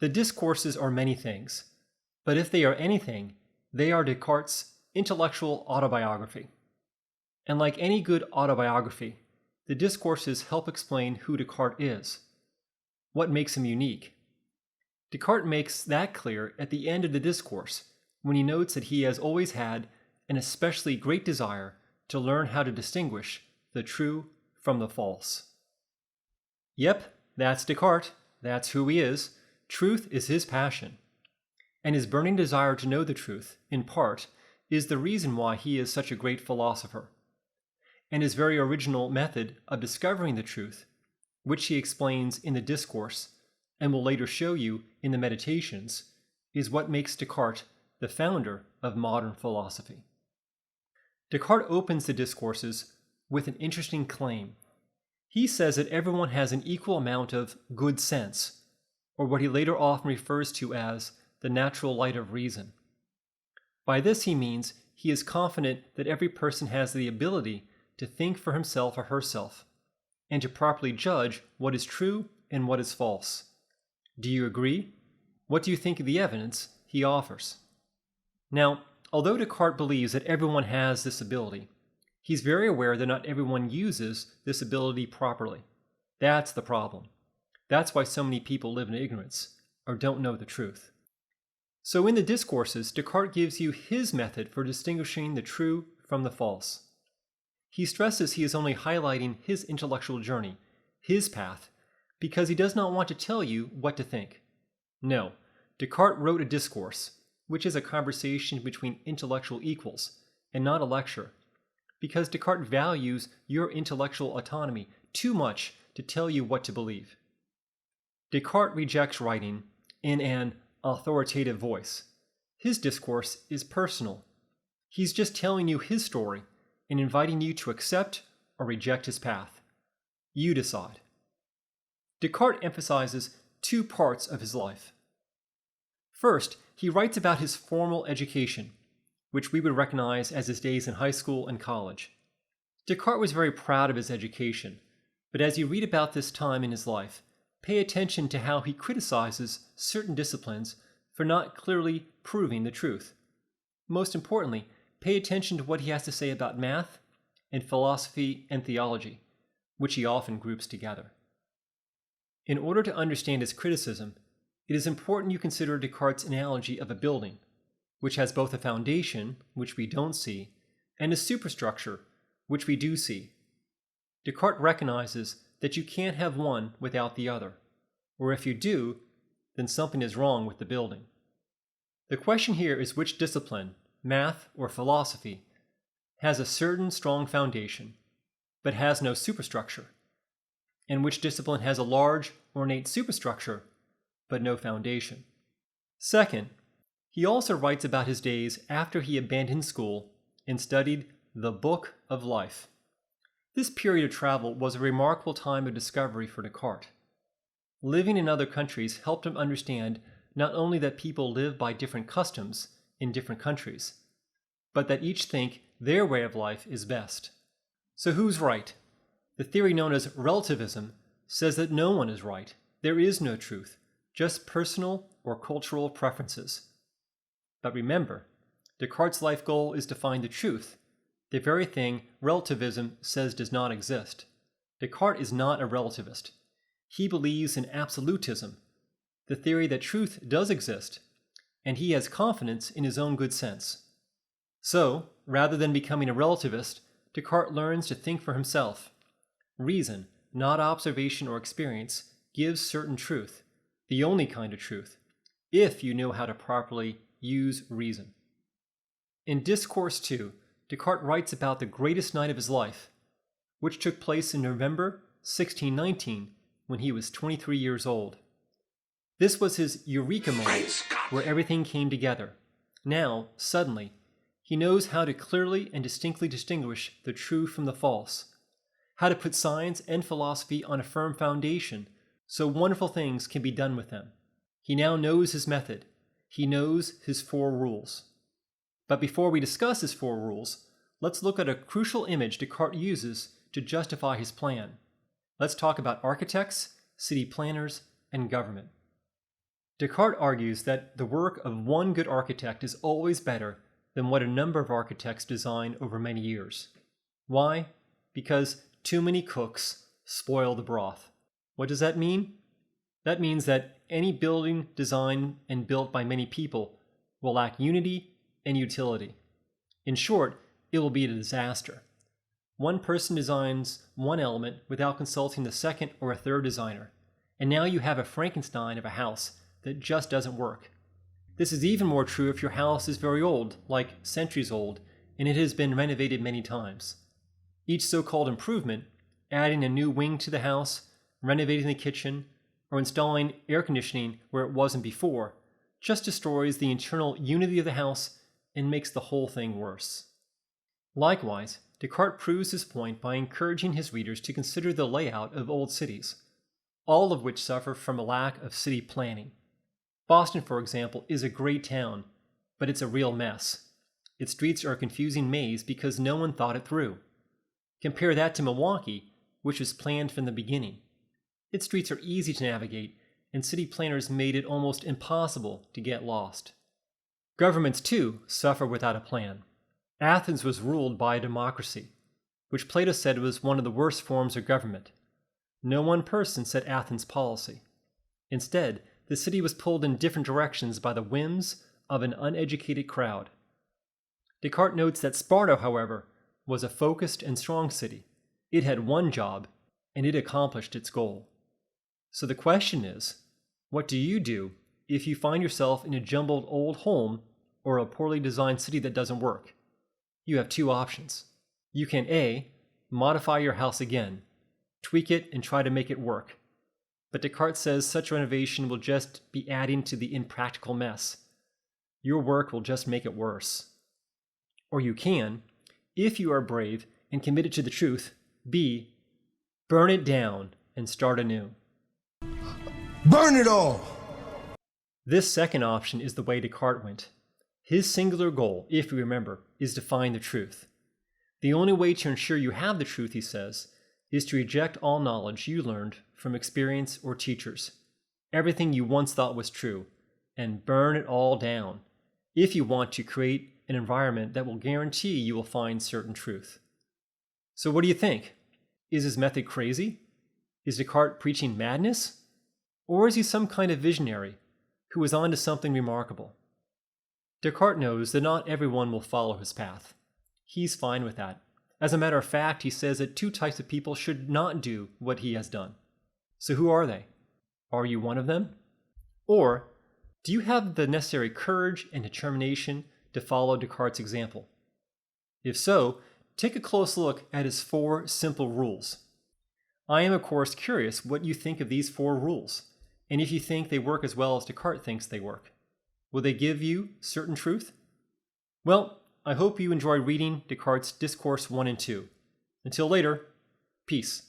The discourses are many things, but if they are anything, they are Descartes' intellectual autobiography. And like any good autobiography, the discourses help explain who Descartes is, what makes him unique. Descartes makes that clear at the end of the discourse when he notes that he has always had an especially great desire to learn how to distinguish the true from the false. Yep, that's Descartes. That's who he is. Truth is his passion. And his burning desire to know the truth, in part, is the reason why he is such a great philosopher. And his very original method of discovering the truth, which he explains in the discourse and will later show you in the meditations, is what makes Descartes the founder of modern philosophy. Descartes opens the discourses with an interesting claim. He says that everyone has an equal amount of good sense, or what he later often refers to as the natural light of reason. By this he means he is confident that every person has the ability to think for himself or herself, and to properly judge what is true and what is false. Do you agree? What do you think of the evidence he offers? Now, although Descartes believes that everyone has this ability, he's very aware that not everyone uses this ability properly. That's the problem. That's why so many people live in ignorance, or don't know the truth. So in the discourses, Descartes gives you his method for distinguishing the true from the false. He stresses he is only highlighting his intellectual journey, his path, because he does not want to tell you what to think. No, Descartes wrote a discourse, which is a conversation between intellectual equals, and not a lecture, because Descartes values your intellectual autonomy too much to tell you what to believe. Descartes rejects writing in an authoritative voice. His discourse is personal. He's just telling you his story and inviting you to accept or reject his path. You decide. Descartes emphasizes two parts of his life. First, he writes about his formal education, which we would recognize as his days in high school and college. Descartes was very proud of his education, but as you read about this time in his life, pay attention to how he criticizes certain disciplines for not clearly proving the truth. Most importantly, pay attention to what he has to say about math and philosophy and theology, which he often groups together. In order to understand his criticism, it is important you consider Descartes' analogy of a building, which has both a foundation, which we don't see, and a superstructure, which we do see. Descartes recognizes that you can't have one without the other, or if you do, then something is wrong with the building. The question here is which discipline, math or philosophy, has a certain strong foundation, but has no superstructure, and which discipline has a large, ornate superstructure, but no foundation. Second, he also writes about his days after he abandoned school and studied the Book of Life. This period of travel was a remarkable time of discovery for Descartes. Living in other countries helped him understand not only that people live by different customs in different countries, but that each think their way of life is best. So who's right? The theory known as relativism says that no one is right. There is no truth, just personal or cultural preferences. But remember, Descartes' life goal is to find the truth, the very thing relativism says does not exist. Descartes is not a relativist. He believes in absolutism, the theory that truth does exist, and he has confidence in his own good sense. So, rather than becoming a relativist, Descartes learns to think for himself. Reason, not observation or experience, gives certain truth, the only kind of truth, if you know how to properly use reason. In Discourse 2, Descartes writes about the greatest night of his life, which took place in November 1619 when he was 23 years old. This was his eureka moment, where everything came together. Now, suddenly, he knows how to clearly and distinctly distinguish the true from the false, how to put science and philosophy on a firm foundation so wonderful things can be done with them. He now knows his method. He knows his 4 rules. But before we discuss his 4 rules, let's look at a crucial image Descartes uses to justify his plan. Let's talk about architects, city planners, and government. Descartes argues that the work of one good architect is always better than what a number of architects design over many years. Why? Because too many cooks spoil the broth. What does that mean? That means that any building designed and built by many people will lack unity and utility. In short, it will be a disaster. One person designs one element without consulting the second or a third designer, and now you have a Frankenstein of a house that just doesn't work. This is even more true if your house is very old, like centuries old, and it has been renovated many times. Each so-called improvement, adding a new wing to the house, renovating the kitchen, or installing air conditioning where it wasn't before, just destroys the internal unity of the house and makes the whole thing worse. Likewise, Descartes proves his point by encouraging his readers to consider the layout of old cities, all of which suffer from a lack of city planning. Boston, for example, is a great town, but it's a real mess. Its streets are a confusing maze because no one thought it through. Compare that to Milwaukee, which was planned from the beginning. Its streets are easy to navigate, and city planners made it almost impossible to get lost. Governments, too, suffer without a plan. Athens was ruled by a democracy, which Plato said was one of the worst forms of government. No one person set Athens' policy. Instead, the city was pulled in different directions by the whims of an uneducated crowd. Descartes notes that Sparta, however, was a focused and strong city. It had one job, and it accomplished its goal. So the question is, what do you do if you find yourself in a jumbled old home or a poorly designed city that doesn't work? You have two options. You can A, modify your house again, tweak it and try to make it work. But Descartes says such renovation will just be adding to the impractical mess. Your work will just make it worse. Or you can, if you are brave and committed to the truth, B, burn it down and start anew. Burn it all! This second option is the way Descartes went. His singular goal, if you remember, is to find the truth. The only way to ensure you have the truth, he says, is to reject all knowledge you learned from experience or teachers, everything you once thought was true, and burn it all down, if you want to create an environment that will guarantee you will find certain truth. So what do you think? Is his method crazy? Is Descartes preaching madness? Or is he some kind of visionary who is on to something remarkable? Descartes knows that not everyone will follow his path. He's fine with that. As a matter of fact, he says that two types of people should not do what he has done. So who are they? Are you one of them? Or do you have the necessary courage and determination to follow Descartes' example? If so, take a close look at his 4 simple rules. I am, of course, curious what you think of these 4 rules, and if you think they work as well as Descartes thinks they work. Will they give you certain truth? Well, I hope you enjoy reading Descartes' Discourse 1 and 2. Until later, peace.